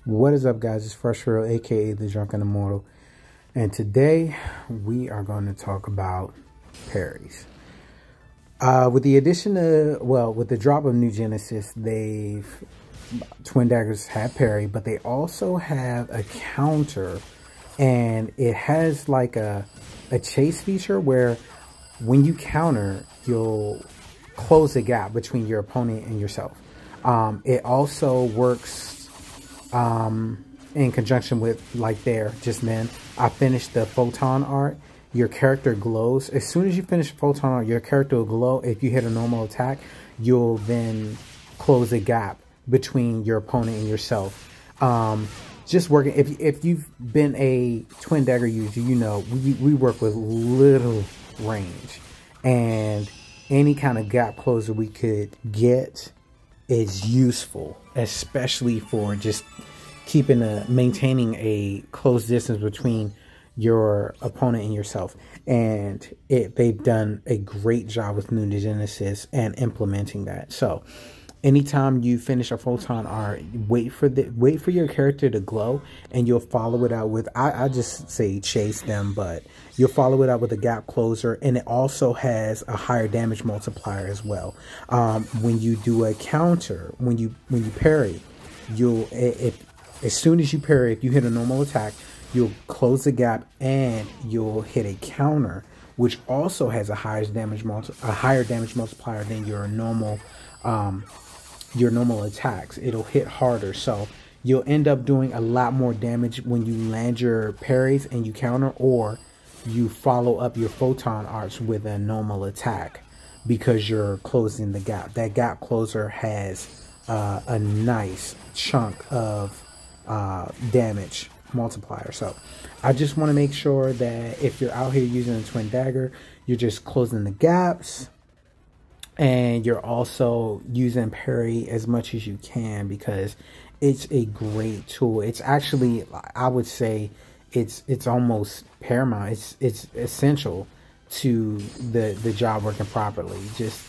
What is up, guys? It's Fresh Real, aka the Drunken Immortal, and today we are going to talk about parries. With the addition of, with the drop of New Genesis, Twin Daggers have parry, but they also have a counter, and it has like a chase feature where when you counter, you'll close the gap between your opponent and yourself. It also works in conjunction with, like I finished the photon art. Your character glows. As soon as you finish photon art, your character will glow. If you hit a normal attack, you'll then close the gap between your opponent and yourself. Just working. If you've been a Twin Dagger user, you know we work with little range, and any kind of gap closer we could get is useful, especially for just maintaining a close distance between your opponent and yourself. And they've done a great job with New Genesis and implementing that. So anytime you finish a photon art, wait for your character to glow, and you'll follow it out with, I just say chase them, but you'll follow it out with a gap closer, and it also has a higher damage multiplier as well. When you do a counter, when you parry, as soon as you parry, if you hit a normal attack, you'll close the gap and you'll hit a counter, which also has a higher damage multiplier than your normal attacks. It'll hit harder, so you'll end up doing a lot more damage when you land your parries and you counter, or you follow up your photon arts with a normal attack, because you're closing the gap. That gap closer has a nice chunk of damage multiplier. So I just want to make sure that if you're out here using a Twin Dagger, you're just closing the gaps, and you're also using parry as much as you can, because it's a great tool. It's actually, I would say, it's almost paramount. It's essential to the job working properly. Just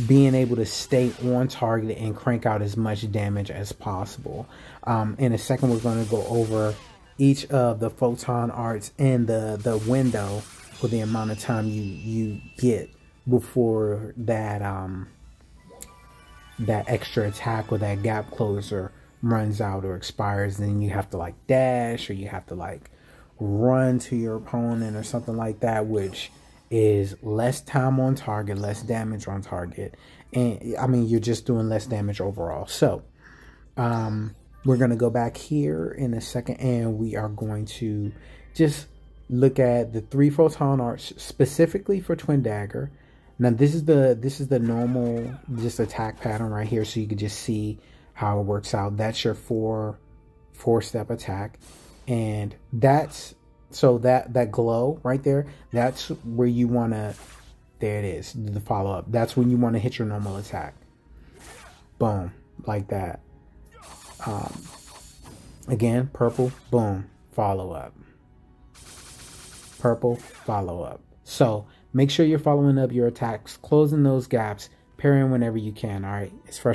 being able to stay on target and crank out as much damage as possible. In a second, we're going to go over each of the photon arts and the window for the amount of time you get before that that extra attack or that gap closer runs out or expires. Then you have to like dash, or you have to like run to your opponent or something like that, which is less time on target, less damage on target, and I mean, you're just doing less damage overall. So we're going to go back here in a second, and we are going to just look at the 3 photon arts specifically for Twin Dagger. Now this is the normal just attack pattern right here, so you can just see how it works out. That's your four-step attack, and that's that glow right there, that's where you want to, there it is, the follow-up. That's when you want to hit your normal attack. Boom, like that. Again, purple, boom, follow-up. Purple, follow-up. So make sure you're following up your attacks, closing those gaps, parrying whenever you can. All right, it's Fresh.